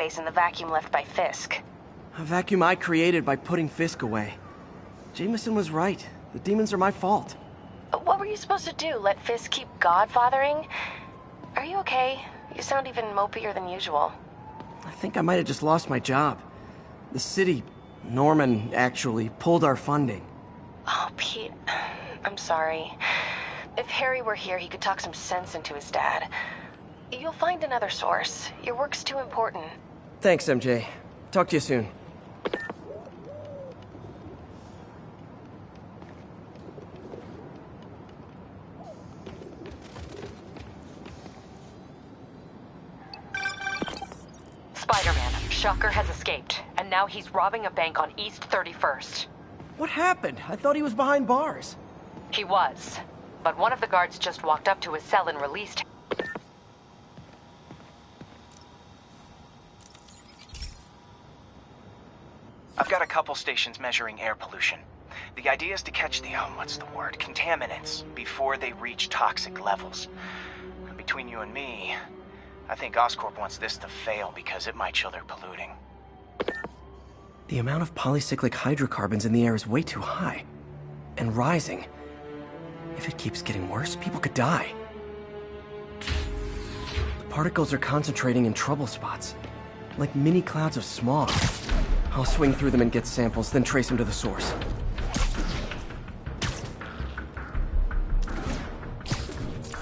space in the vacuum left by Fisk. A vacuum I created by putting Fisk away. Jameson was right. The demons are my fault. What were you supposed to do? Let Fisk keep godfathering? Are you okay? You sound even mopier than usual. I think I might have just lost my job. The city, Norman, actually, pulled our funding. Oh, Pete, I'm sorry. If Harry were here, he could talk some sense into his dad. You'll find another source. Your work's too important. Thanks, MJ. Talk to you soon. Spiderman, Shocker has escaped, and now he's robbing a bank on East 31st. What happened? I thought he was behind bars. He was, but one of the guards just walked up to his cell and released him. I've got a couple stations measuring air pollution. The idea is to catch the, contaminants before they reach toxic levels. And between you and me, I think Oscorp wants this to fail because it might show they're polluting. The amount of polycyclic hydrocarbons in the air is way too high. And rising. If it keeps getting worse, people could die. The particles are concentrating in trouble spots, like mini clouds of smog. I'll swing through them and get samples, then trace them to the source.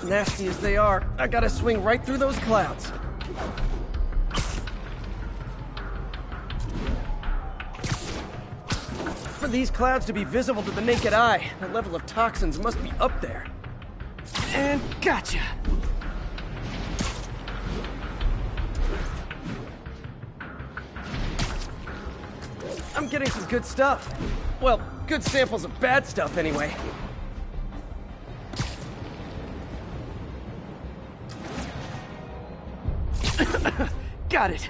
Nasty as they are, I gotta swing right through those clouds. For these clouds to be visible to the naked eye, the level of toxins must be up there. And gotcha! I'm getting some good stuff. Well, good samples of bad stuff, anyway. Got it.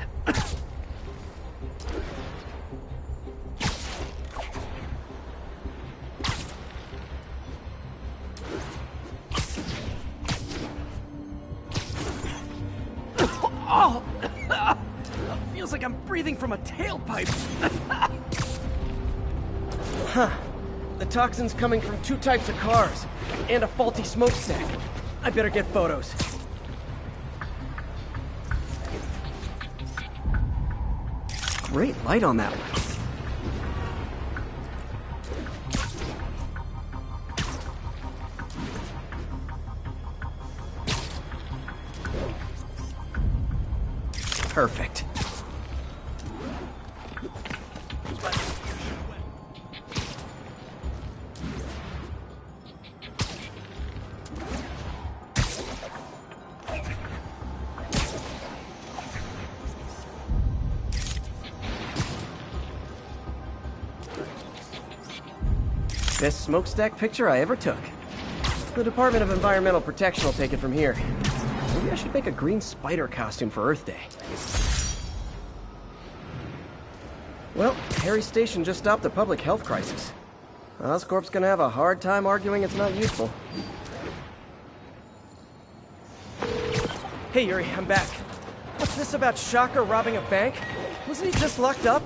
Oh! Feels like I'm breathing from a tailpipe. Huh. The toxin's coming from two types of cars, and a faulty smokestack. I better get photos. Great light on that one. Perfect. Best smokestack picture I ever took. The Department of Environmental Protection will take it from here. Maybe I should make a green spider costume for Earth Day. Well, Harry's station just stopped a public health crisis. Oscorp's gonna have a hard time arguing it's not useful. Hey Yuri, I'm back. What's this about Shocker robbing a bank? Wasn't he just locked up?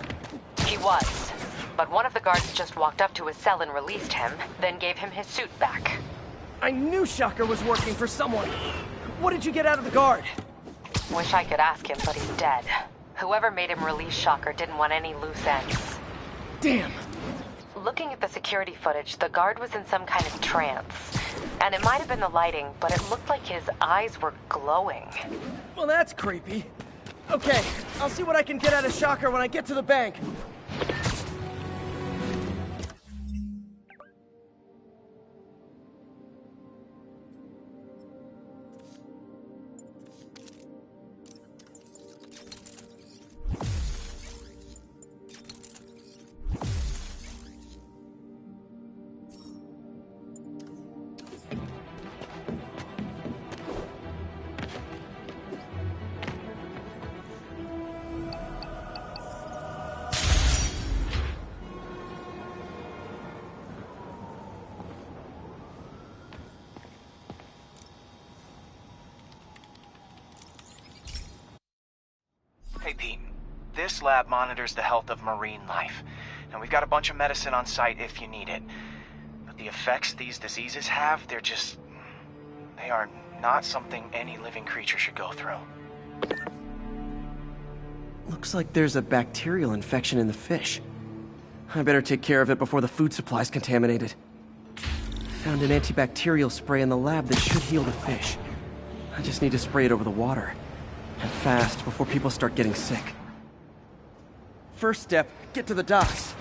He was, but one of the guards just walked up to his cell and released him, then gave him his suit back. I knew Shocker was working for someone. What did you get out of the guard? Wish I could ask him, but he's dead. Whoever made him release Shocker didn't want any loose ends. Damn. Looking at the security footage, the guard was in some kind of trance. And it might have been the lighting, but it looked like his eyes were glowing. Well, that's creepy. Okay, I'll see what I can get out of Shocker when I get to the bank. Hey, Pete. This lab monitors the health of marine life, and we've got a bunch of medicine on site if you need it. But the effects these diseases have, they are not something any living creature should go through. Looks like there's a bacterial infection in the fish. I better take care of it before the food supply's contaminated. Found an antibacterial spray in the lab that should heal the fish. I just need to spray it over the water. And fast, before people start getting sick. First step, get to the docks.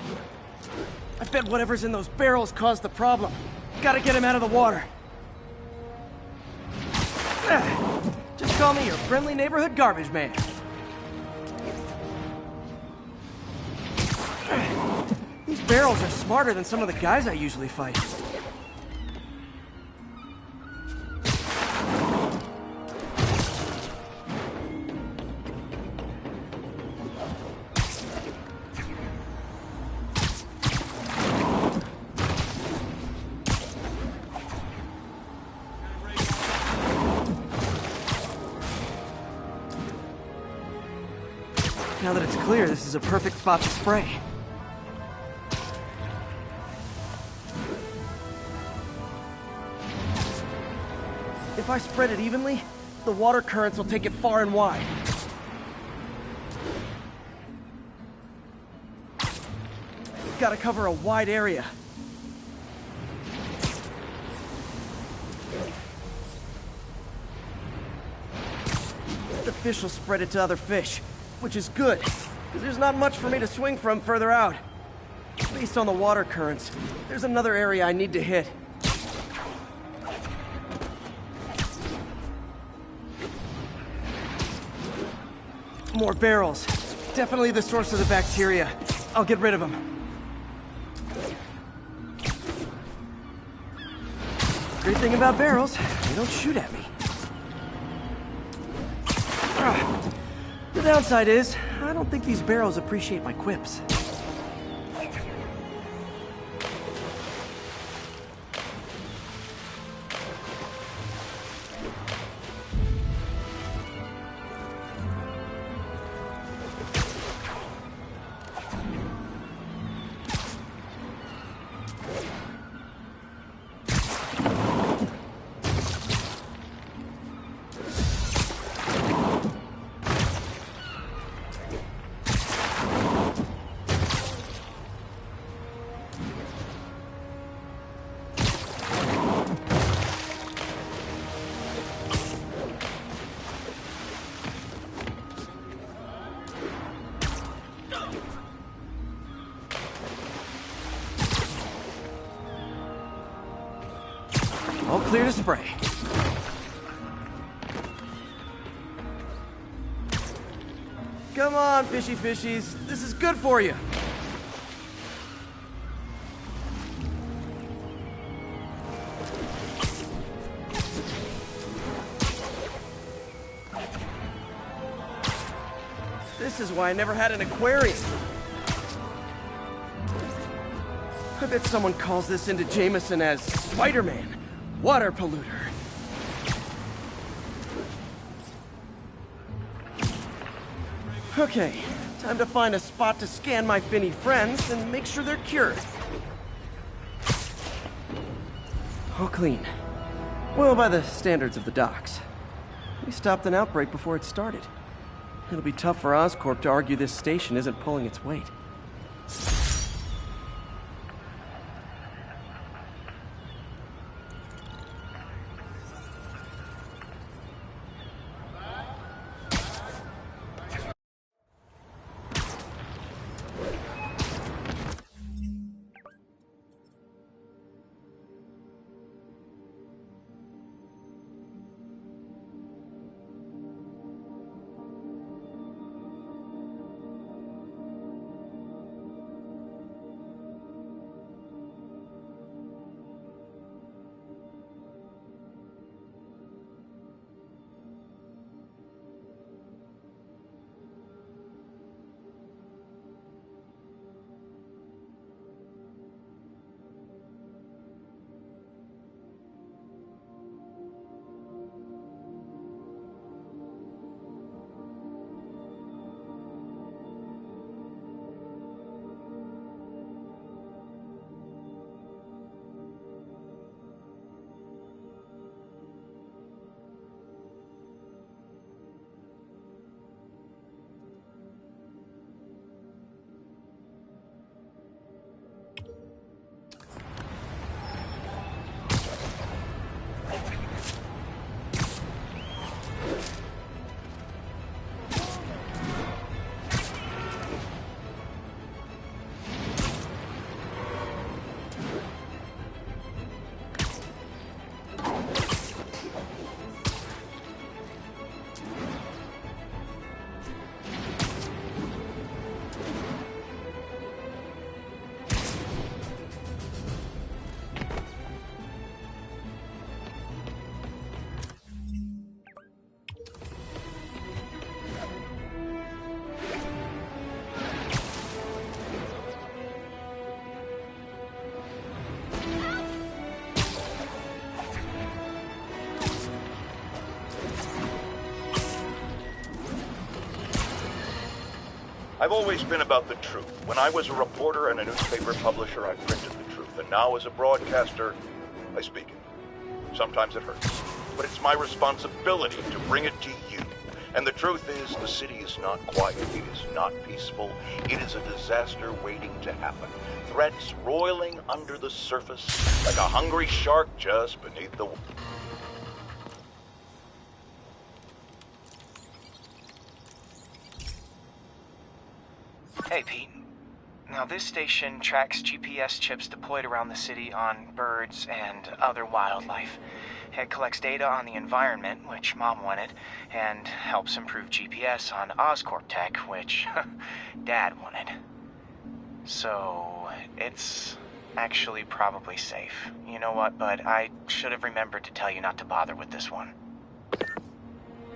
I bet whatever's in those barrels caused the problem. Gotta get him out of the water. Just call me your friendly neighborhood garbage man. These barrels are smarter than some of the guys I usually fight. Now that it's clear, this is a perfect spot to spray. If I spread it evenly, the water currents will take it far and wide. Gotta cover a wide area. The fish will spread it to other fish, which is good, because there's not much for me to swing from further out. Based on the water currents, there's another area I need to hit. More barrels. Definitely the source of the bacteria. I'll get rid of them. Great thing about barrels, they don't shoot at me. The downside is, I don't think these barrels appreciate my quips. All clear to spray. Come on, fishy fishies. This is good for you. This is why I never had an aquarium. I bet someone calls this into Jameson as Spiderman. Water polluter. Okay, time to find a spot to scan my finny friends and make sure they're cured. All clean. Well, by the standards of the docks. We stopped an outbreak before it started. It'll be tough for Oscorp to argue this station isn't pulling its weight. I've always been about the truth. When I was a reporter and a newspaper publisher, I printed the truth. And now as a broadcaster, I speak it. Sometimes it hurts. But it's my responsibility to bring it to you. And the truth is, the city is not quiet. It is not peaceful. It is a disaster waiting to happen. Threats roiling under the surface like a hungry shark just beneath the... Hey, Pete. Now, this station tracks GPS chips deployed around the city on birds and other wildlife. It collects data on the environment, which Mom wanted, and helps improve GPS on Oscorp tech, which Dad wanted. So, it's actually probably safe. You know what, bud? I should have remembered to tell you not to bother with this one.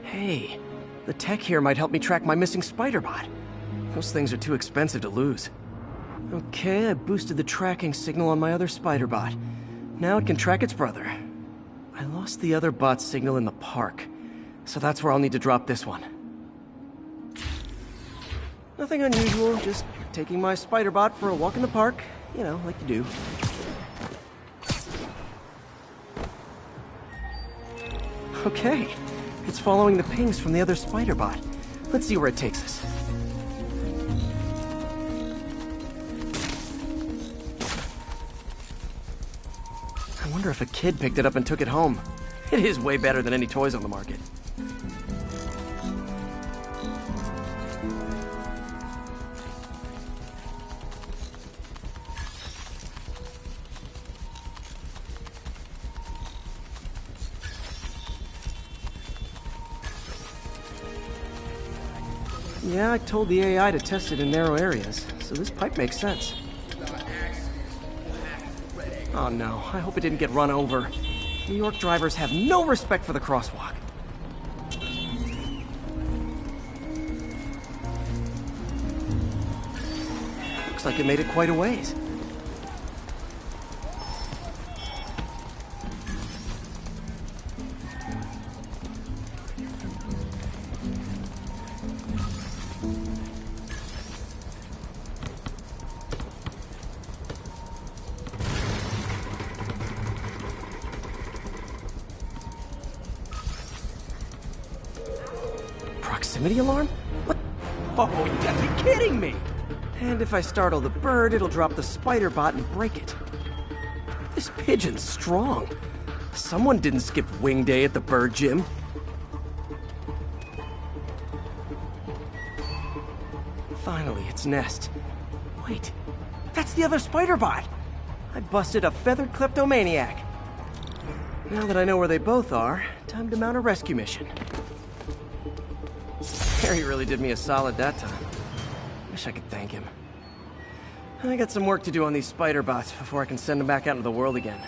Hey, the tech here might help me track my missing Spiderbot. Those things are too expensive to lose. Okay, I boosted the tracking signal on my other Spiderbot. Now it can track its brother. I lost the other bot's signal in the park, so that's where I'll need to drop this one. Nothing unusual, just taking my Spiderbot for a walk in the park. You know, like you do. Okay, it's following the pings from the other Spiderbot. Let's see where it takes us. I wonder if a kid picked it up and took it home. It is way better than any toys on the market. Yeah, I told the AI to test it in narrow areas, so this pipe makes sense. Oh no, I hope it didn't get run over. New York drivers have no respect for the crosswalk. Looks like it made it quite a ways. Proximity alarm? What? Oh, you gotta be kidding me! And if I startle the bird, it'll drop the Spiderbot and break it. This pigeon's strong. Someone didn't skip wing day at the bird gym. Finally, its nest. Wait, that's the other Spiderbot! I busted a feathered kleptomaniac. Now that I know where they both are, time to mount a rescue mission. Harry really did me a solid that time. Wish I could thank him. I got some work to do on these Spiderbots before I can send them back out into the world again.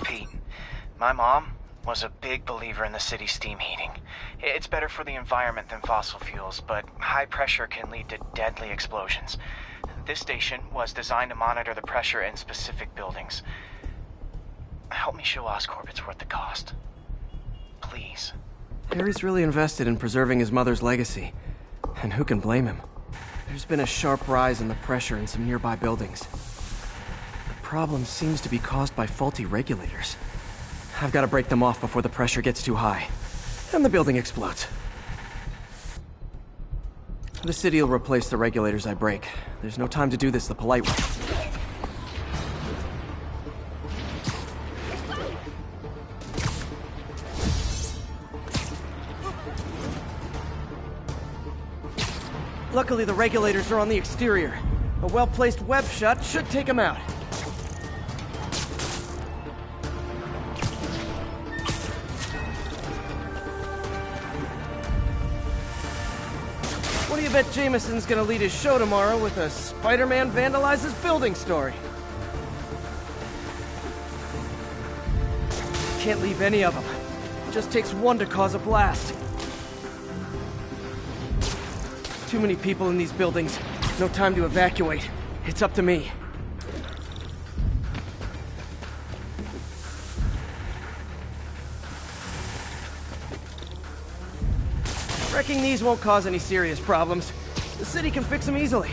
Pete, my mom was a big believer in the city's steam heating. It's better for the environment than fossil fuels, but high pressure can lead to deadly explosions. This station was designed to monitor the pressure in specific buildings. Help me show Oscorp it's worth the cost. Please. Harry's really invested in preserving his mother's legacy. And who can blame him? There's been a sharp rise in the pressure in some nearby buildings. The problem seems to be caused by faulty regulators. I've got to break them off before the pressure gets too high. And the building explodes. The city will replace the regulators I break. There's no time to do this the polite way. Luckily, the regulators are on the exterior. A well-placed web shot should take them out. What do you bet Jameson's gonna lead his show tomorrow with a Spiderman vandalizes building story? Can't leave any of them. Just takes one to cause a blast. Too many people in these buildings. No time to evacuate. It's up to me. Wrecking these won't cause any serious problems. The city can fix them easily.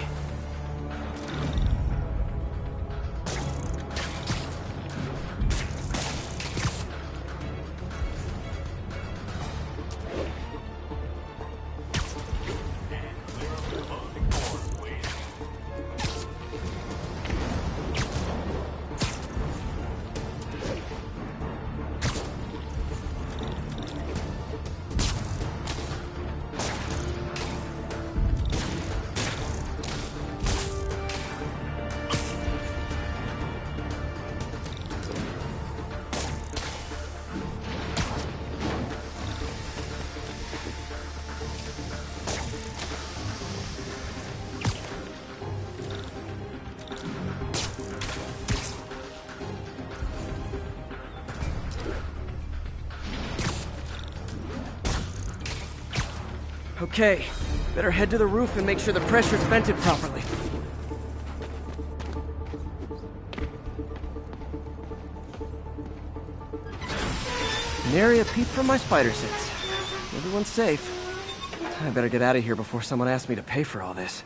Okay, better head to the roof and make sure the pressure's vented properly. Nary a peep from my spider sense. Everyone's safe. I better get out of here before someone asks me to pay for all this.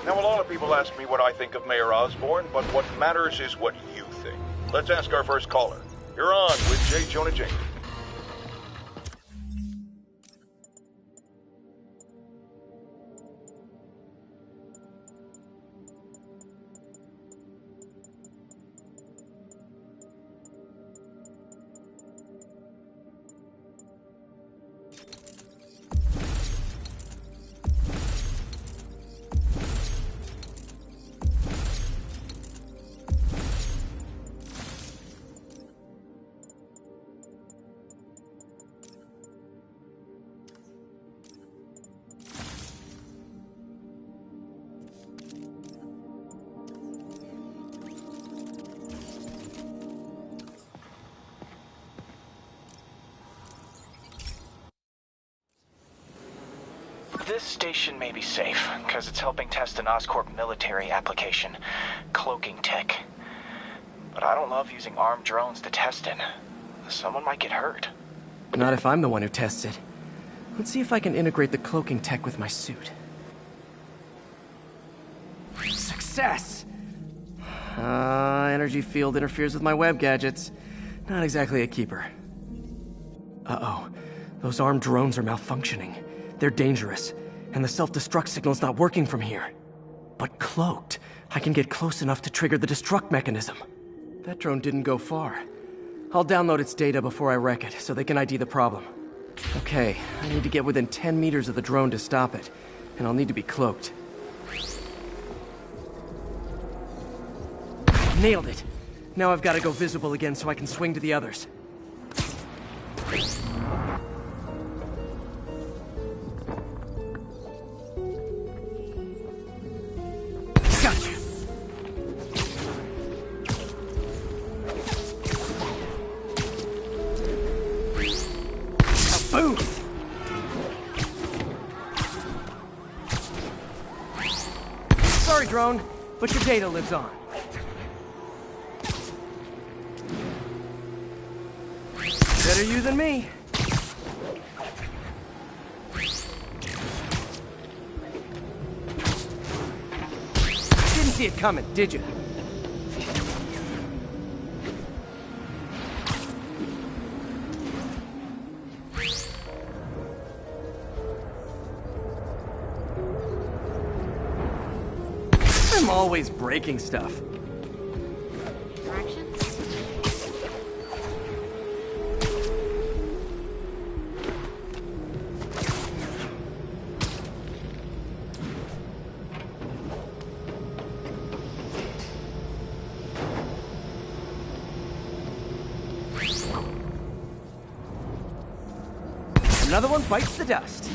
Now, a lot of people ask me what I think of Mayor Osborn, but what matters is what you think. Let's ask our first caller. You're on with J. Jonah Jameson. This station may be safe, because it's helping test an Oscorp military application, cloaking tech. But I don't love using armed drones to test it. Someone might get hurt. Not if I'm the one who tests it. Let's see if I can integrate the cloaking tech with my suit. Success! Energy field interferes with my web gadgets. Not exactly a keeper. Uh-oh. Those armed drones are malfunctioning. They're dangerous, and the self-destruct signal's not working from here. But cloaked, I can get close enough to trigger the destruct mechanism. That drone didn't go far. I'll download its data before I wreck it, so they can ID the problem. Okay, I need to get within 10 meters of the drone to stop it, and I'll need to be cloaked. Nailed it! Now I've got to go visible again so I can swing to the others. Gotcha! Boom! Sorry, drone, but your data lives on. Better you than me. Didn't see it coming, did you? I'm always breaking stuff. Another one bites the dust.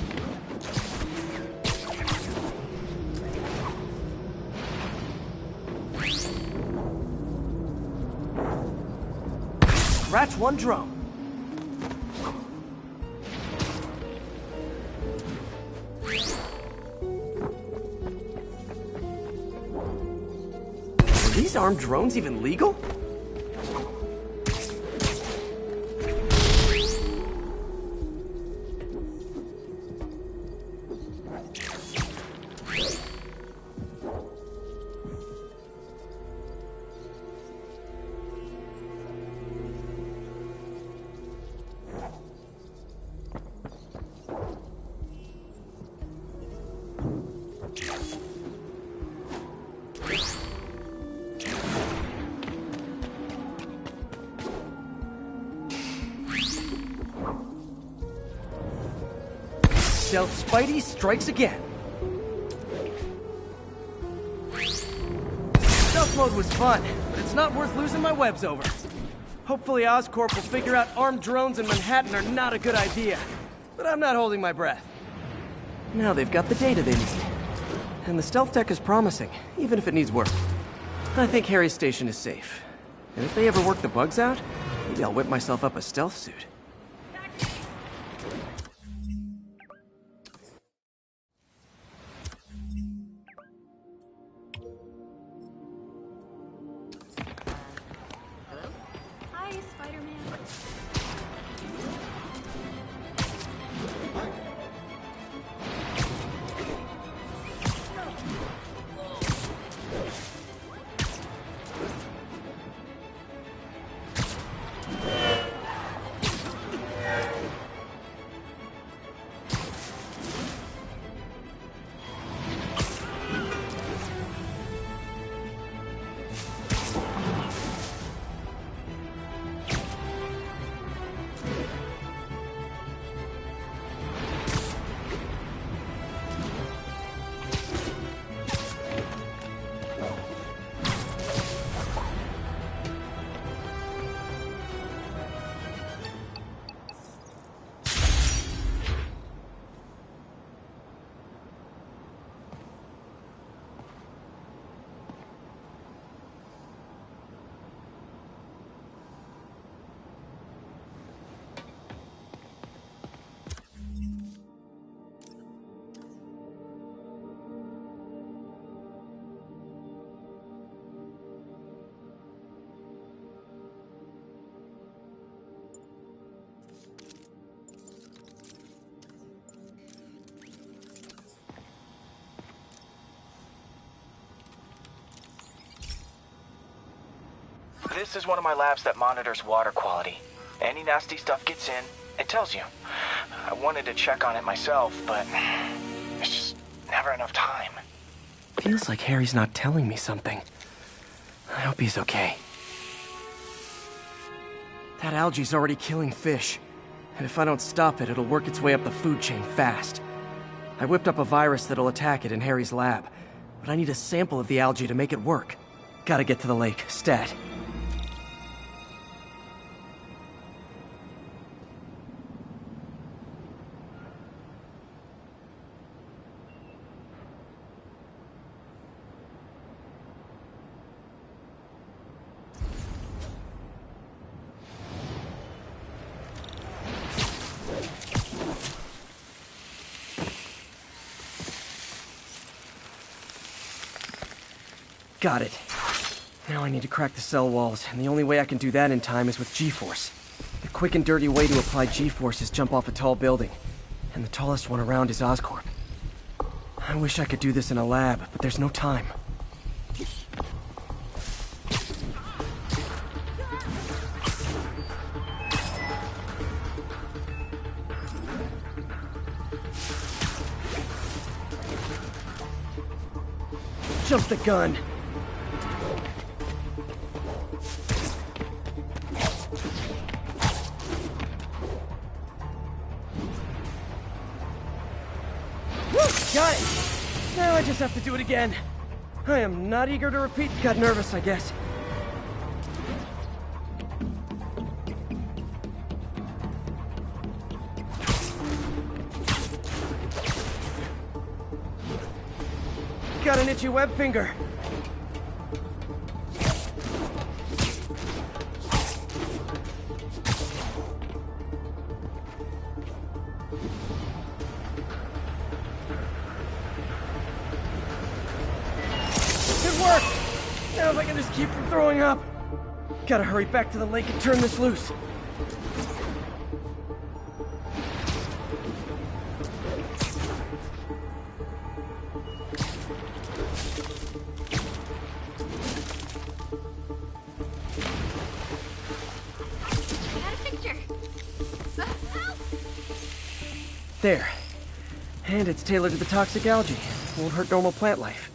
Scratch one drone. Are these armed drones even legal? Stealth Spidey strikes again. Stealth mode was fun, but it's not worth losing my webs over. Hopefully Oscorp will figure out armed drones in Manhattan are not a good idea. But I'm not holding my breath. Now they've got the data they need. And the stealth tech is promising, even if it needs work. I think Harry's station is safe. And if they ever work the bugs out, maybe I'll whip myself up a stealth suit. Hi, Spiderman. This is one of my labs that monitors water quality. Any nasty stuff gets in, it tells you. I wanted to check on it myself, but there's just never enough time. Feels like Harry's not telling me something. I hope he's okay. That algae's already killing fish. And if I don't stop it, it'll work its way up the food chain fast. I whipped up a virus that'll attack it in Harry's lab. But I need a sample of the algae to make it work. Gotta get to the lake, stat. Got it. Now I need to crack the cell walls, and the only way I can do that in time is with G-force. The quick and dirty way to apply G-force is jump off a tall building, and the tallest one around is Oscorp. I wish I could do this in a lab, but there's no time. Jump the gun! Got it! Now I just have to do it again. I am not eager to repeat. Got nervous, I guess. Got an itchy web finger. Now if I can just keep from throwing up. Gotta hurry back to the lake and turn this loose. I got a picture. Help! There. And it's tailored to the toxic algae. Won't hurt normal plant life.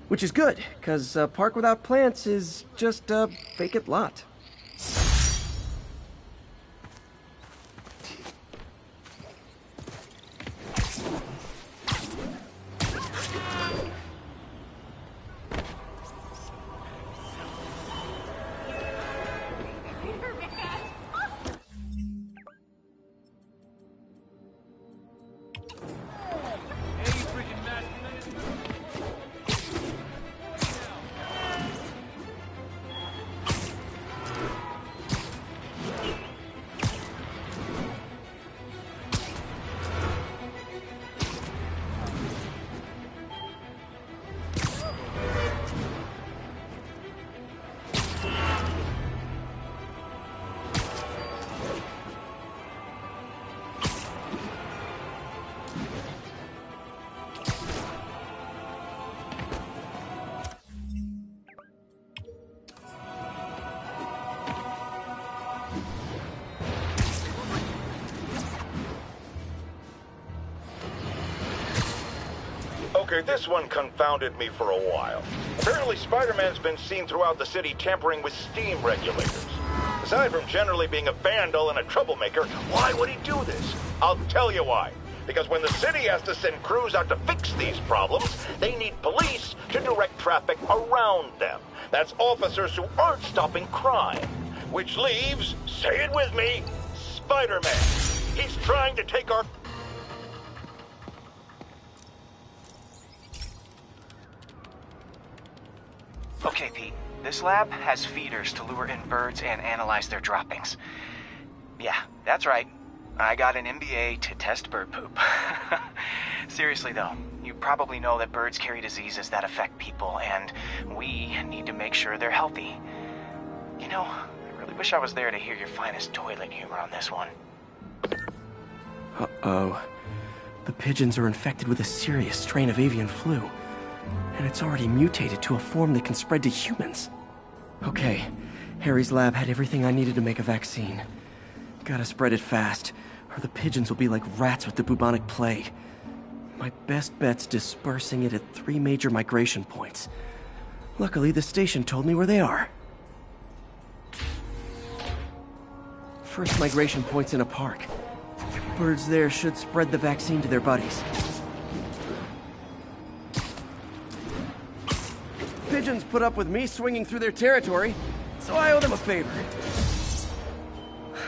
Which is good, because a park without plants is just a vacant lot. Okay, this one confounded me for a while. Apparently, Spider-Man's been seen throughout the city tampering with steam regulators. Aside from generally being a vandal and a troublemaker, why would he do this? I'll tell you why. Because when the city has to send crews out to fix these problems, they need police to direct traffic around them. That's officers who aren't stopping crime. Which leaves, say it with me, Spider-Man. He's trying to take our... Okay, Pete. This lab has feeders to lure in birds and analyze their droppings. Yeah, that's right. I got an MBA to test bird poop. Seriously though, you probably know that birds carry diseases that affect people, and we need to make sure they're healthy. You know, I really wish I was there to hear your finest toilet humor on this one. Uh-oh. The pigeons are infected with a serious strain of avian flu. And it's already mutated to a form that can spread to humans. Okay, Harry's lab had everything I needed to make a vaccine. Gotta spread it fast, or the pigeons will be like rats with the bubonic plague. My best bet's dispersing it at 3 major migration points. Luckily, the station told me where they are. First migration point's in a park. Birds there should spread the vaccine to their buddies. Pigeons put up with me swinging through their territory, so I owe them a favor.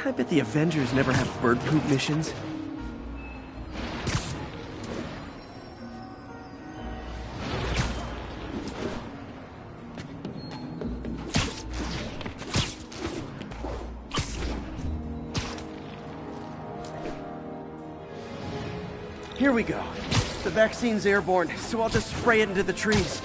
I bet the Avengers never have bird poop missions. Here we go. The vaccine's airborne, so I'll just spray it into the trees.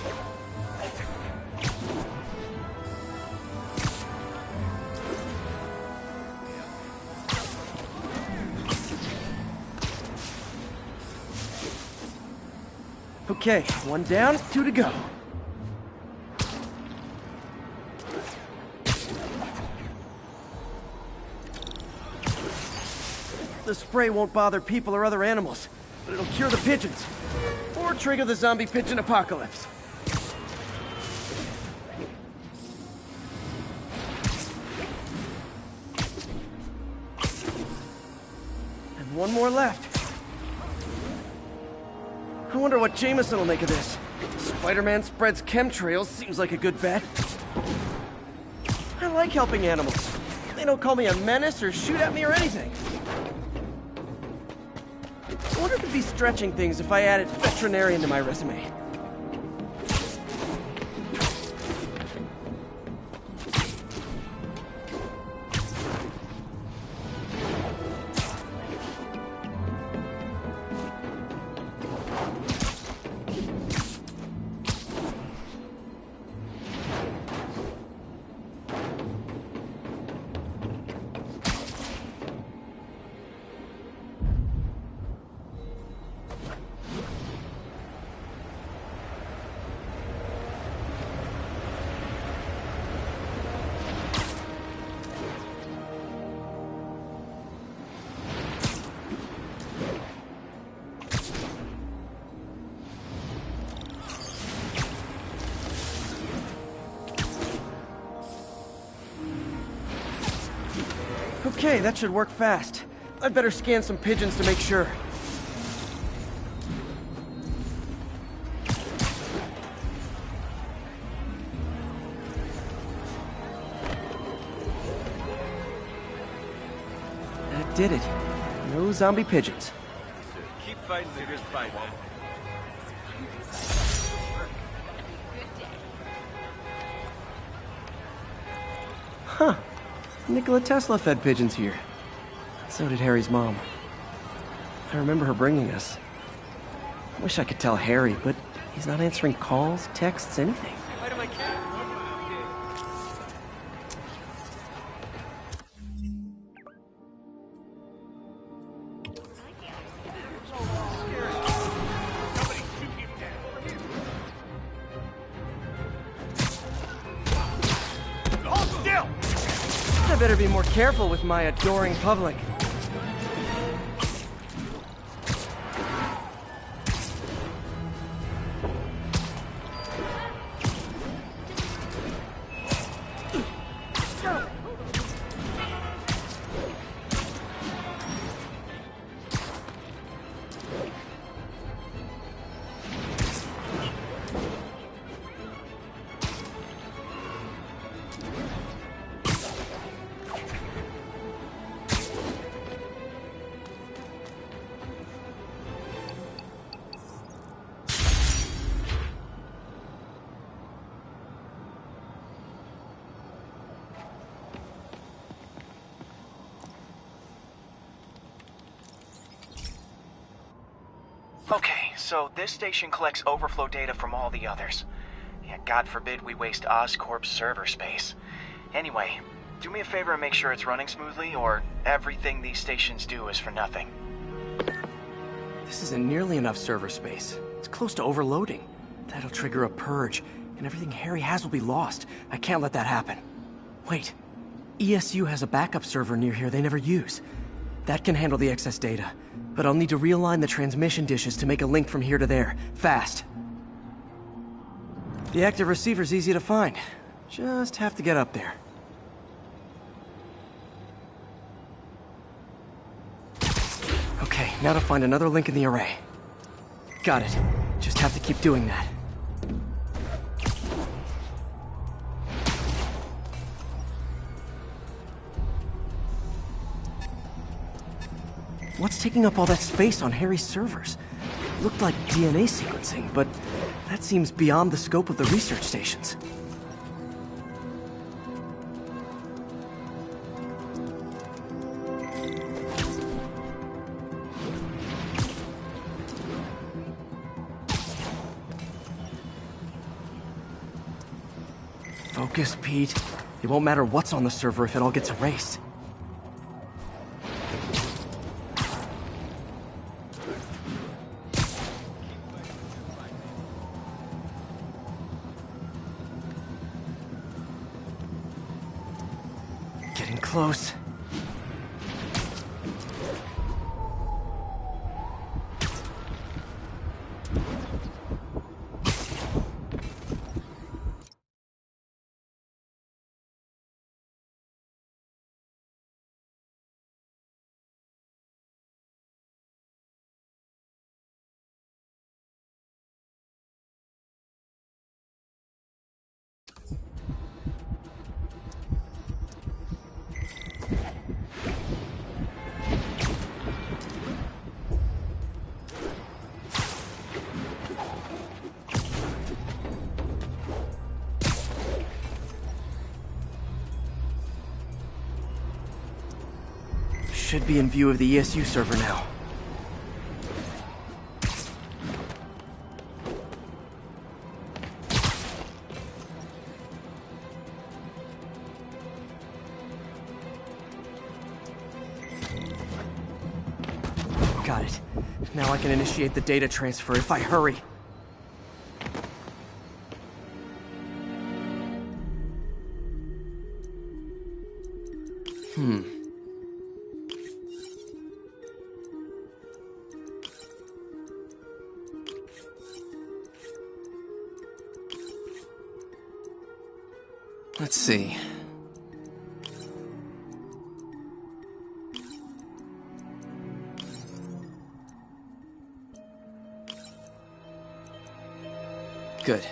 Okay, 1 down, 2 to go. The spray won't bother people or other animals, but it'll cure the pigeons. Or trigger the zombie pigeon apocalypse. And 1 more left. I wonder what Jameson will make of this. Spiderman spreads chemtrails, seems like a good bet. I like helping animals. They don't call me a menace or shoot at me or anything. I wonder if it'd be stretching things if I added veterinarian to my resume. Okay, that should work fast. I'd better scan some pigeons to make sure. That did it. No zombie pigeons. Keep fighting the good fight. Huh. Nikola Tesla fed pigeons here. So did Harry's mom. I remember her bringing us. I wish I could tell Harry, but he's not answering calls, texts, anything. I better be more careful with my adoring public. Okay, so this station collects overflow data from all the others. Yeah, God forbid we waste Oscorp's server space. Anyway, do me a favor and make sure it's running smoothly, or everything these stations do is for nothing. This isn't nearly enough server space. It's close to overloading. That'll trigger a purge, and everything Harry has will be lost. I can't let that happen. Wait. ESU has a backup server near here they never use. That can handle the excess data, but I'll need to realign the transmission dishes to make a link from here to there, fast. The active receiver's easy to find. Just have to get up there. Okay, now to find another link in the array. Got it. Just have to keep doing that. What's taking up all that space on Harry's servers? Looked like DNA sequencing, but that seems beyond the scope of the research stations. Focus, Pete. It won't matter what's on the server if it all gets erased. Getting close. Should be in view of the ESU server now. Got it. Now I can initiate the data transfer if I hurry. Let's see. Good.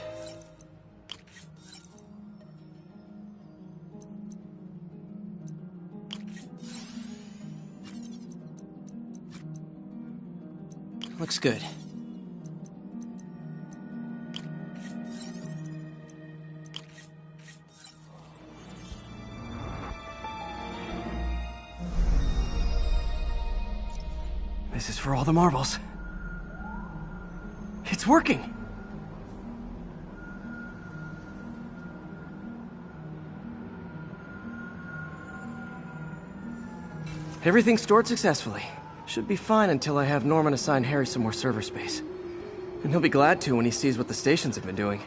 Looks good. This is for all the marbles. It's working! Everything's stored successfully. Should be fine until I have Norman assign Harry some more server space. And he'll be glad to when he sees what the stations have been doing.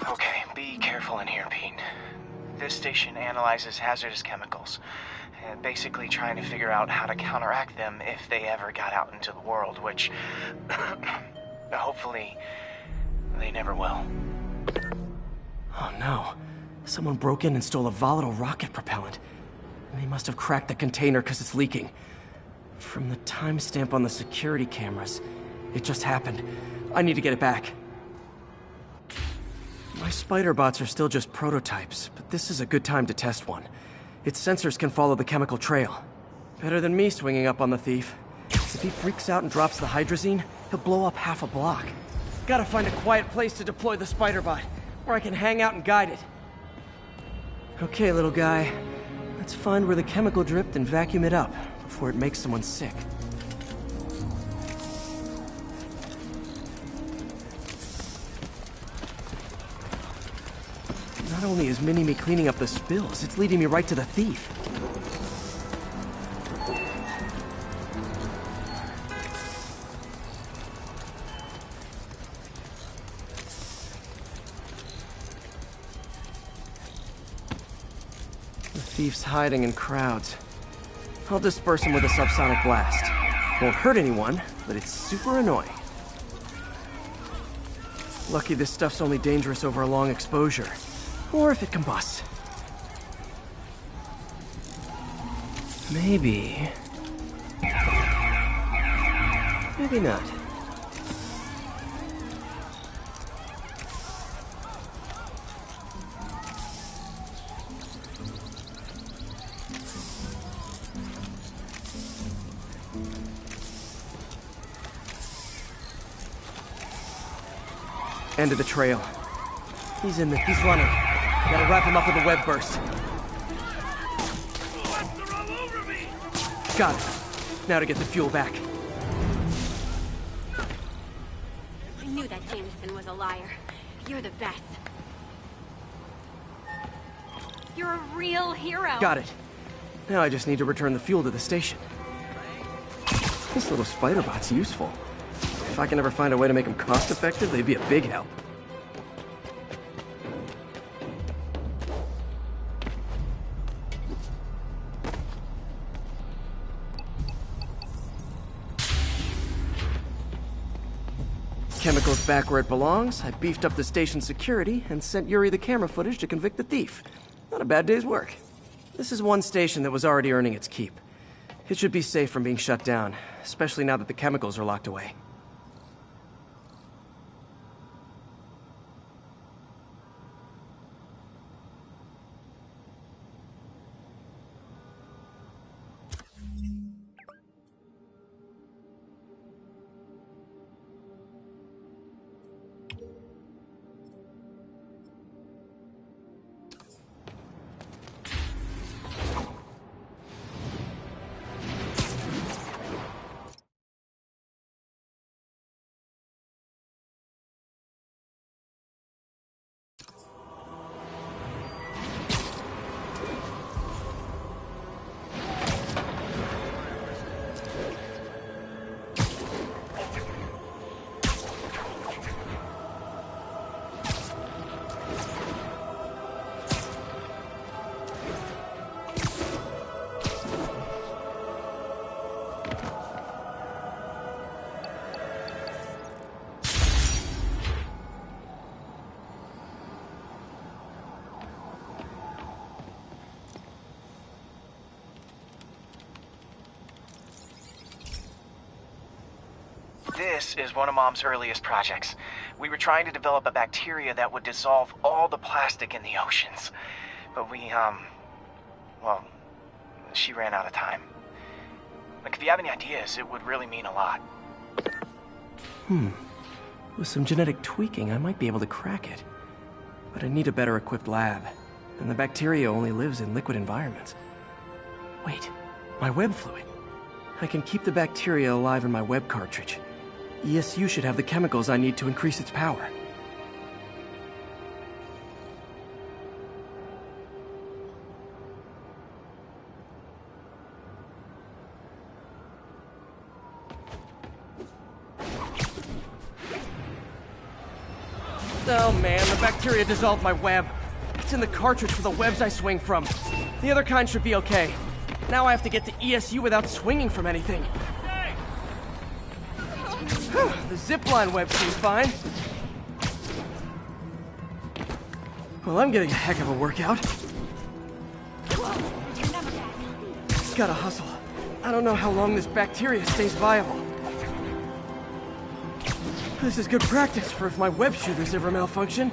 Okay, be careful in here, Pete. This station analyzes hazardous chemicals, basically trying to figure out how to counteract them if they ever got out into the world, which hopefully they never will. Oh no. Someone broke in and stole a volatile rocket propellant. And they must have cracked the container because it's leaking. From the timestamp on the security cameras, it just happened. I need to get it back. My spider bots are still just prototypes, but this is a good time to test one. Its sensors can follow the chemical trail. Better than me swinging up on the thief. If he freaks out and drops the hydrazine, he'll blow up half a block. Gotta find a quiet place to deploy the spider bot, where I can hang out and guide it. Okay, little guy. Let's find where the chemical dripped and vacuum it up before it makes someone sick. Not only is Mini-Me cleaning up the spills, it's leading me right to the thief. The thief's hiding in crowds. I'll disperse him with a subsonic blast. Won't hurt anyone, but it's super annoying. Lucky this stuff's only dangerous over a long exposure. Or if it combusts. Maybe... maybe not. End of the trail. He's running. Gotta wrap him up with a web burst. Got it. Now to get the fuel back. I knew that Jameson was a liar. You're the best. You're a real hero. Got it. Now I just need to return the fuel to the station. This little spider bot's useful. If I can ever find a way to make them cost-effective, they'd be a big help. Chemicals back where it belongs. I beefed up the station security and sent Yuri the camera footage to convict the thief. Not a bad day's work. This is one station that was already earning its keep. It should be safe from being shut down, especially now that the chemicals are locked away. This is one of Mom's earliest projects. We were trying to develop a bacteria that would dissolve all the plastic in the oceans. But well, she ran out of time. Like, if you have any ideas, it would really mean a lot. With some genetic tweaking, I might be able to crack it. But I need a better equipped lab. And the bacteria only lives in liquid environments. Wait, my web fluid. I can keep the bacteria alive in my web cartridge. ESU should have the chemicals I need to increase its power. Oh man, the bacteria dissolved my web. It's in the cartridge for the webs I swing from. The other kind should be okay. Now I have to get to ESU without swinging from anything. The zipline web seems fine. Well, I'm getting a heck of a workout. Gotta hustle. I don't know how long this bacteria stays viable. This is good practice for if my web shooters ever malfunction.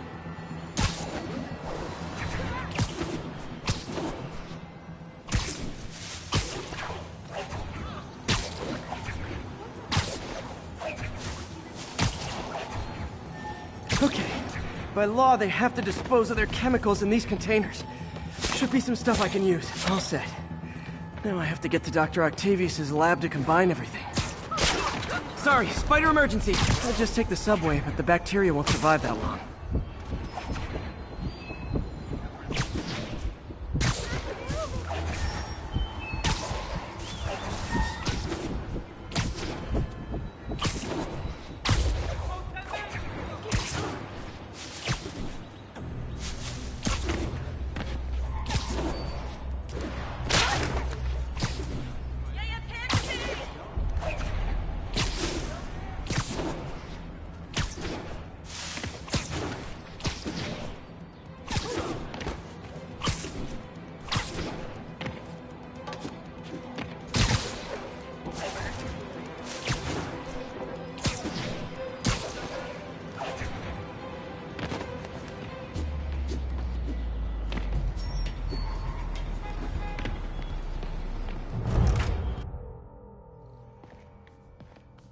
Okay. By law, they have to dispose of their chemicals in these containers. Should be some stuff I can use. All set. Now I have to get to Dr. Octavius's lab to combine everything. Sorry, spider emergency! I'll just take the subway, but the bacteria won't survive that long.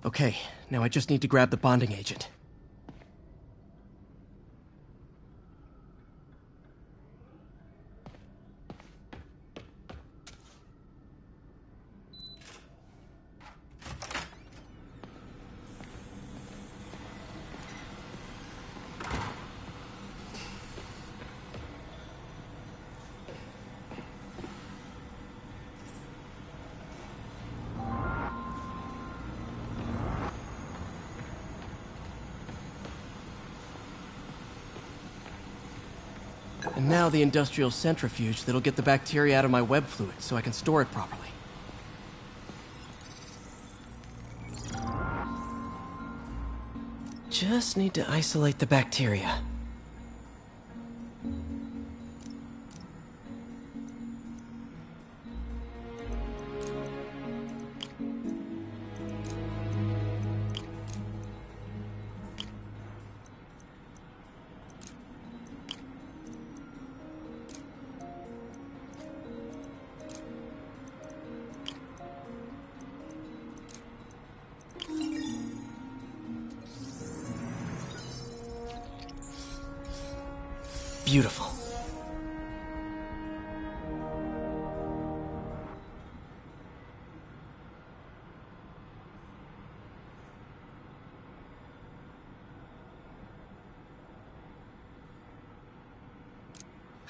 Okay, now I just need to grab the bonding agent. And now the industrial centrifuge that'll get the bacteria out of my web fluid so I can store it properly. Just need to isolate the bacteria. Beautiful.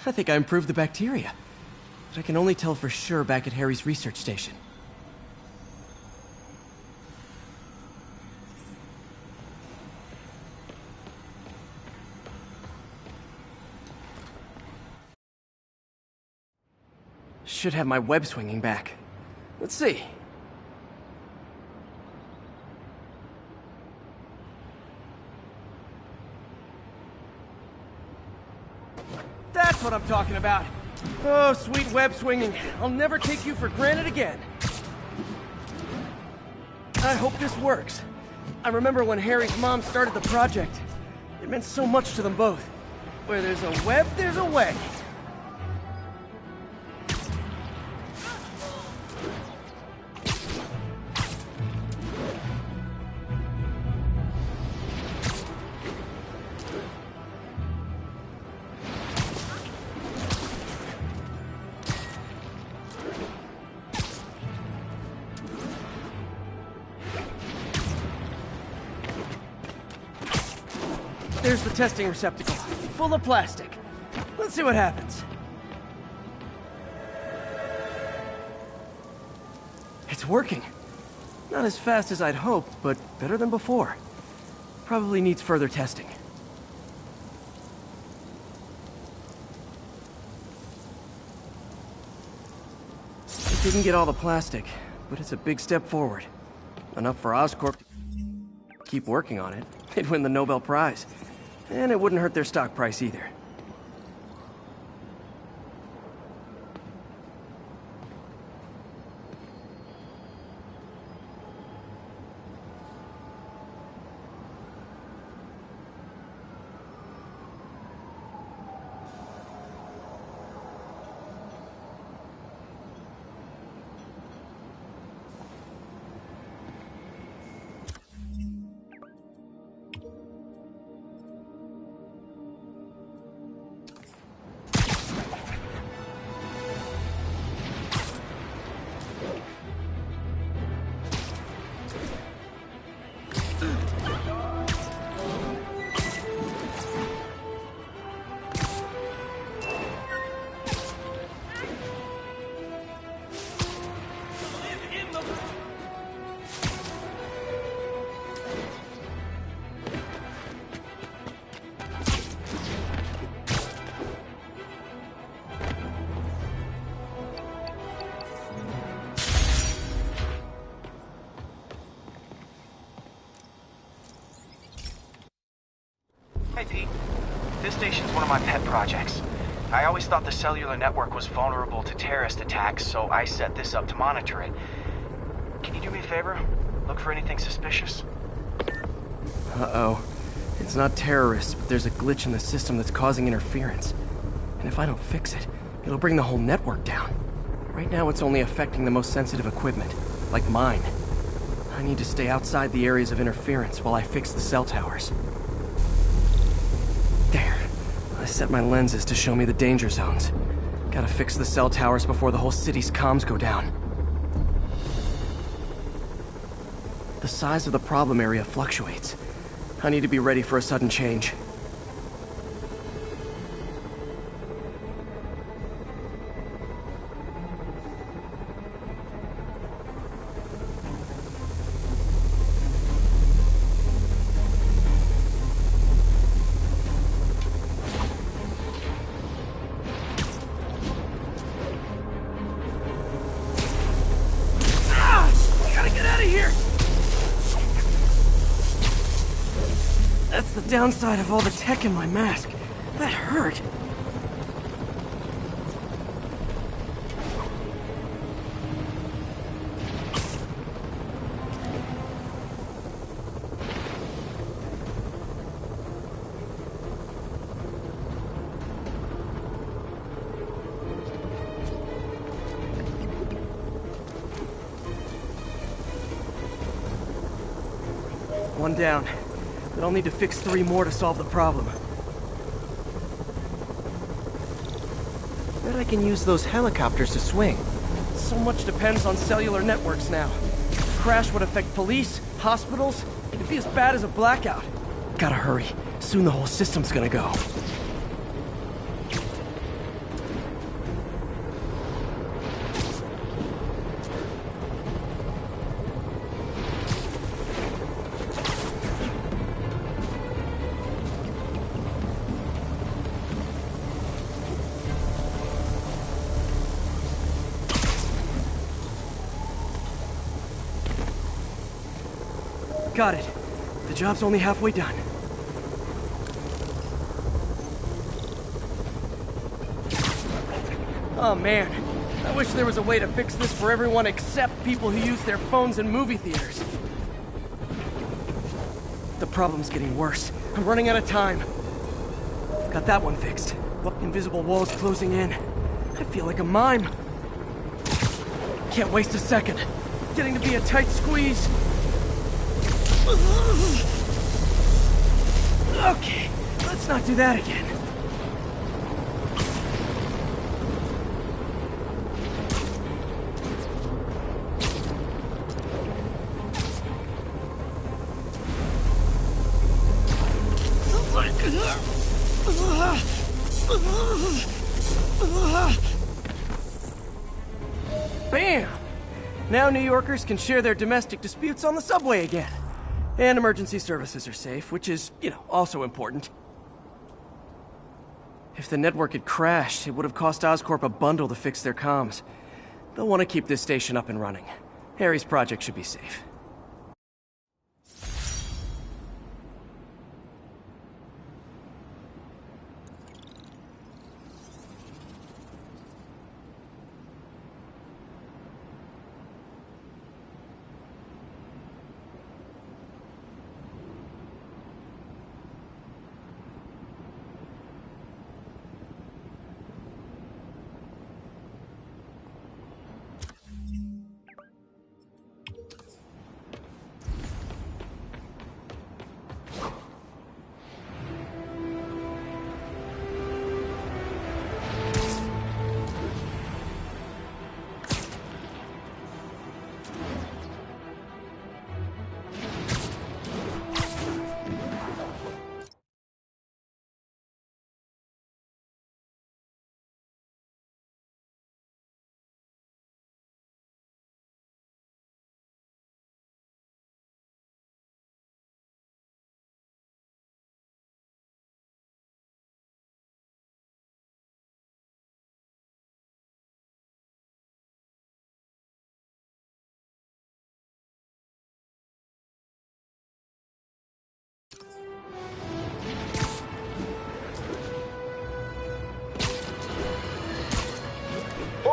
I think I improved the bacteria, but I can only tell for sure back at Harry's research station. Should have my web swinging back. Let's see. That's what I'm talking about. Oh, sweet web swinging. I'll never take you for granted again. I hope this works. I remember when Harry's mom started the project. It meant so much to them both. Where there's a web, there's a way. There's the testing receptacle, full of plastic. Let's see what happens. It's working. Not as fast as I'd hoped, but better than before. Probably needs further testing. It didn't get all the plastic, but it's a big step forward. Enough for Oscorp to keep working on it. They'd win the Nobel Prize. And it wouldn't hurt their stock price either. Pete? This station's one of my pet projects. I always thought the cellular network was vulnerable to terrorist attacks, so I set this up to monitor it. Can you do me a favor? Look for anything suspicious? Uh-oh. It's not terrorists, but there's a glitch in the system that's causing interference. And if I don't fix it, it'll bring the whole network down. Right now it's only affecting the most sensitive equipment, like mine. I need to stay outside the areas of interference while I fix the cell towers. There. I set my lenses to show me the danger zones. Gotta fix the cell towers before the whole city's comms go down. The size of the problem area fluctuates. I need to be ready for a sudden change. That's the downside of all the tech in my mask. That hurt. One down. But I'll need to fix 3 more to solve the problem. Bet I can use those helicopters to swing. So much depends on cellular networks now. A crash would affect police, hospitals. It'd be as bad as a blackout. Gotta hurry. Soon the whole system's gonna go. Got it. The job's only halfway done. Oh man, I wish there was a way to fix this for everyone except people who use their phones in movie theaters. The problem's getting worse. I'm running out of time. Got that one fixed. Invisible walls closing in. I feel like a mime. Can't waste a second. Getting to be a tight squeeze. Okay, let's not do that again. Bam! Now New Yorkers can share their domestic disputes on the subway again. And emergency services are safe, which is, also important. If the network had crashed, it would have cost Oscorp a bundle to fix their comms. They'll want to keep this station up and running. Harry's project should be safe.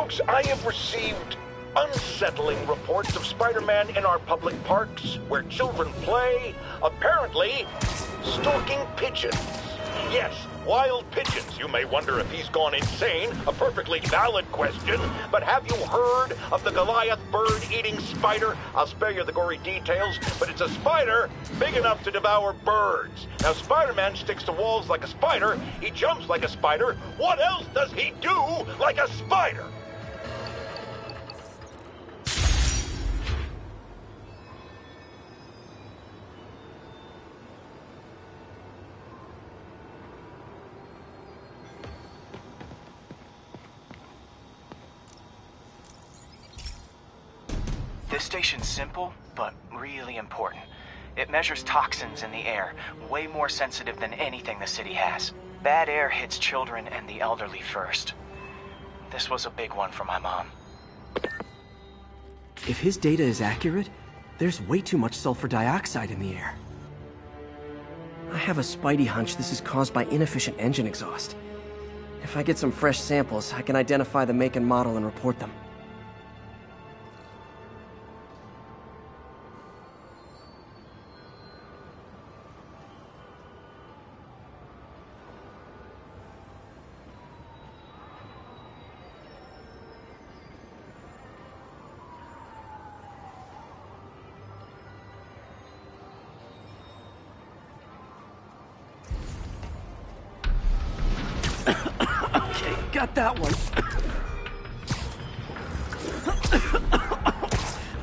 Folks, I have received unsettling reports of Spider-Man in our public parks, where children play, apparently stalking pigeons. Yes, wild pigeons. You may wonder if he's gone insane, a perfectly valid question, but have you heard of the Goliath bird-eating spider? I'll spare you the gory details, but it's a spider big enough to devour birds. Now, Spider-Man sticks to walls like a spider, he jumps like a spider. What else does he do like a spider? This station's simple, but really important. It measures toxins in the air, way more sensitive than anything the city has. Bad air hits children and the elderly first. This was a big one for my mom. If his data is accurate, there's way too much sulfur dioxide in the air. I have a spidey hunch this is caused by inefficient engine exhaust. If I get some fresh samples, I can identify the make and model and report them. Got that one.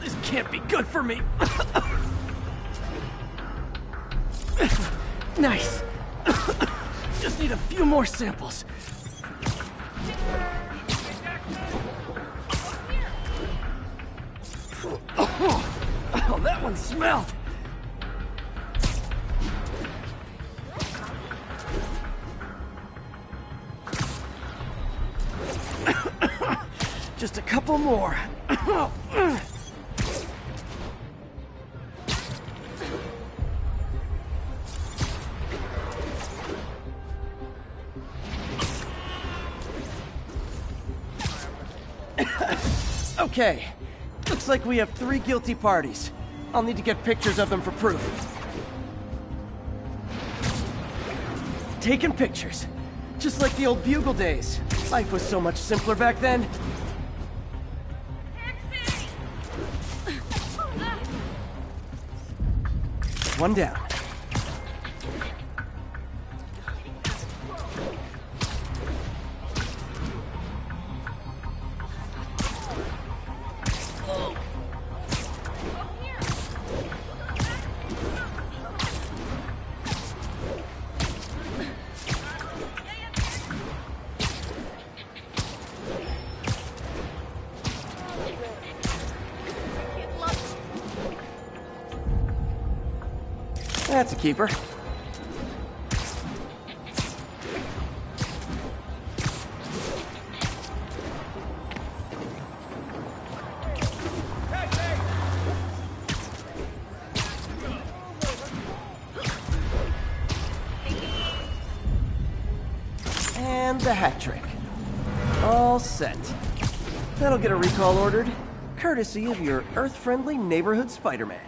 This can't be good for me. Nice. Just need a few more samples. Oh, that one smelled. Just a couple more. Okay. Looks like we have 3 guilty parties. I'll need to get pictures of them for proof. Taking pictures. Just like the old Bugle days. Life was so much simpler back then. One down. That's a keeper. And the hat trick. All set. That'll get a recall ordered, courtesy of your Earth-friendly neighborhood Spider-Man.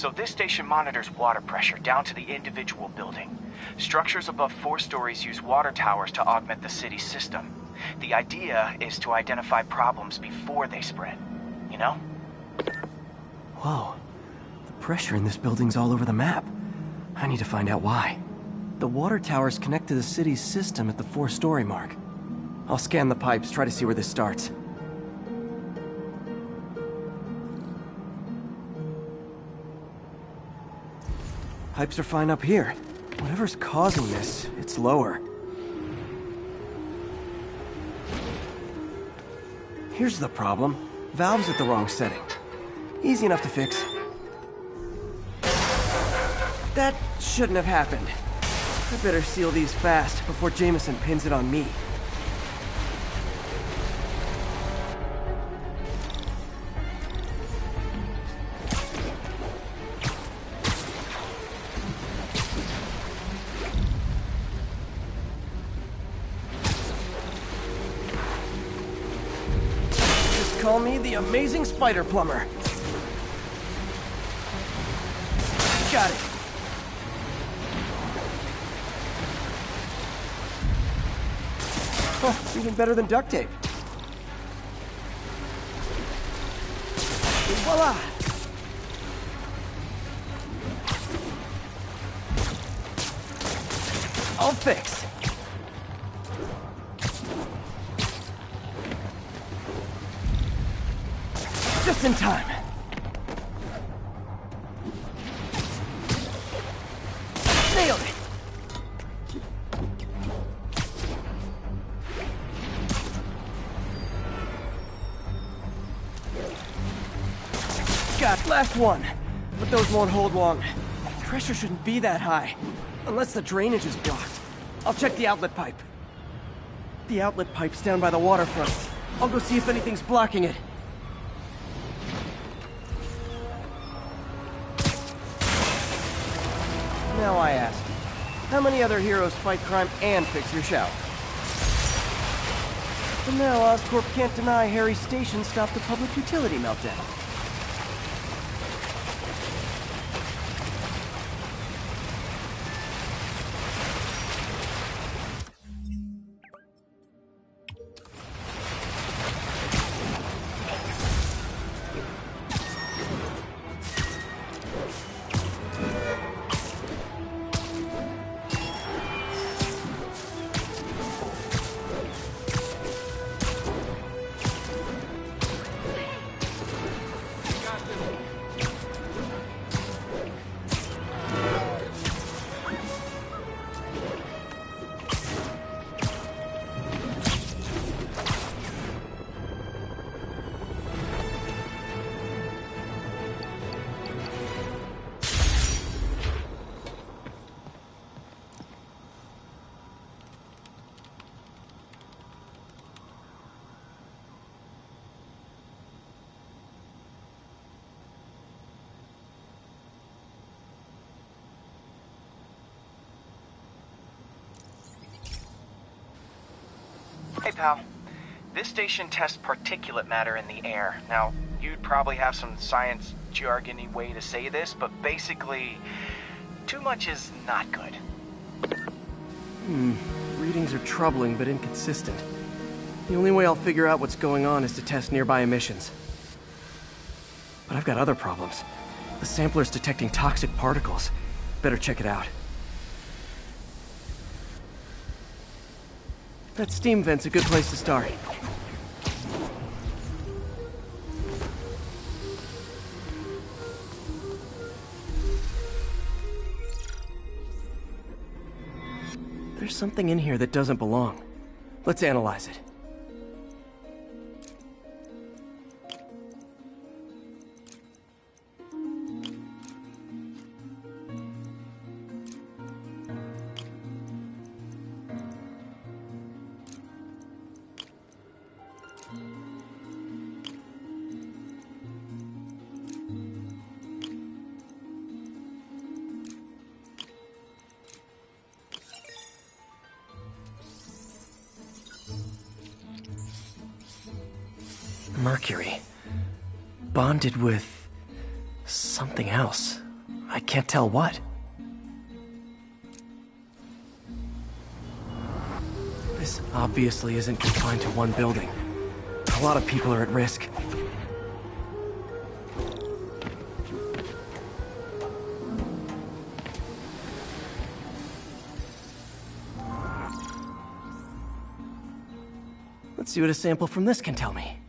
So this station monitors water pressure down to the individual building. Structures above 4 stories use water towers to augment the city's system. The idea is to identify problems before they spread, you know? Whoa. The pressure in this building's all over the map. I need to find out why. The water towers connect to the city's system at the 4-story mark. I'll scan the pipes, try to see where this starts. Pipes are fine up here. Whatever's causing this, it's lower. Here's the problem. Valve's at the wrong setting. Easy enough to fix. That shouldn't have happened. I better seal these fast before Jameson pins it on me. Just call me the amazing spider plumber. Got it. Oh, even better than duct tape. Voila! I'll fix. Just in time. Nailed it! Got last one. But those won't hold long. Pressure shouldn't be that high. Unless the drainage is blocked. I'll check the outlet pipe. The outlet pipe's down by the waterfront. I'll go see if anything's blocking it. Now I ask, how many other heroes fight crime and fix your shower? And now Oscorp can't deny Harry's station stopped a public utility meltdown. Hey, pal. This station tests particulate matter in the air. Now, you'd probably have some science jargony way to say this, but basically, too much is not good. Readings are troubling but inconsistent. The only way I'll figure out what's going on is to test nearby emissions. But I've got other problems. The sampler's detecting toxic particles. Better check it out. That steam vent's a good place to start. There's something in here that doesn't belong. Let's analyze it. Mercury. Bonded with something else. I can't tell what. This obviously isn't confined to one building. A lot of people are at risk. Let's see what a sample from this can tell me.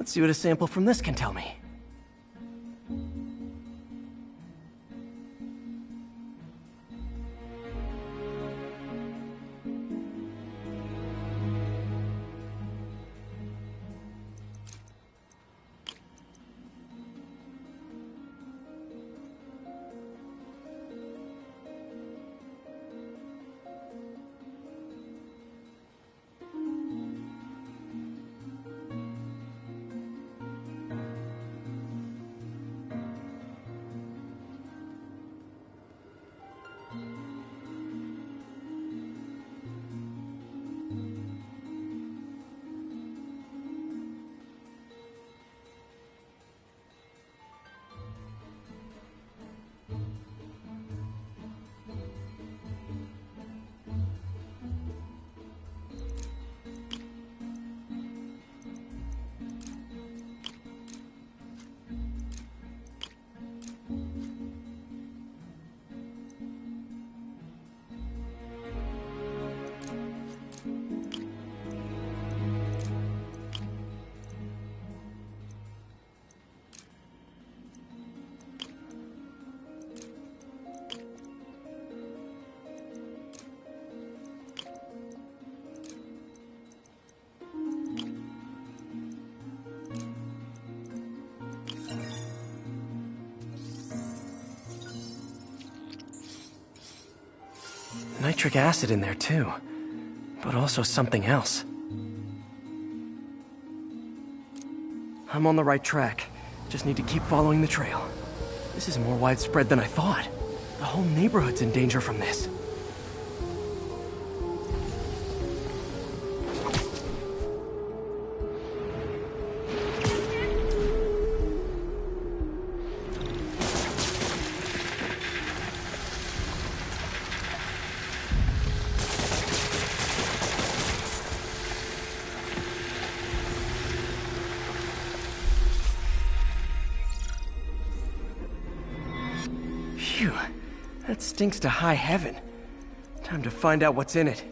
Let's see what a sample from this can tell me. nitric acid in there too, but also something else. I'm on the right track. Just need to keep following the trail. This is more widespread than I thought. The whole neighborhood's in danger from this. Phew, that stinks to high heaven. Time to find out what's in it.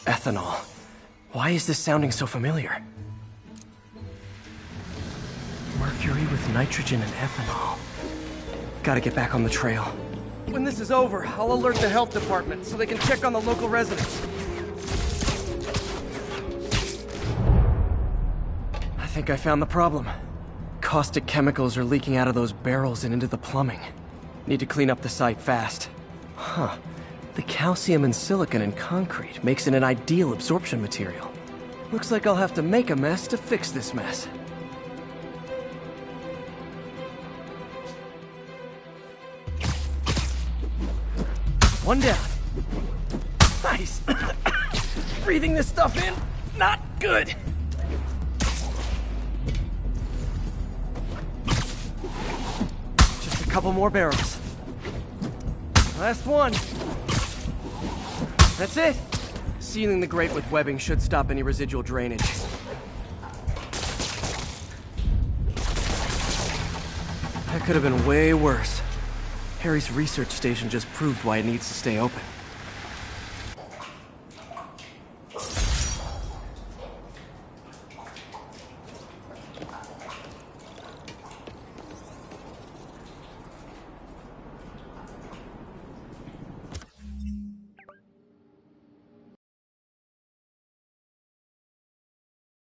Ethanol. Why is this sounding so familiar? Mercury with nitrogen and ethanol. Gotta get back on the trail. When this is over, I'll alert the health department so they can check on the local residents. I think I found the problem. Caustic chemicals are leaking out of those barrels and into the plumbing. Need to clean up the site fast. Huh. The calcium and silicon in concrete makes it an ideal absorption material. Looks like I'll have to make a mess to fix this mess. One down. Nice. Breathing this stuff in, not good. Just a couple more barrels. Last one. That's it. Sealing the grate with webbing should stop any residual drainage. That could have been way worse. Harry's research station just proved why it needs to stay open.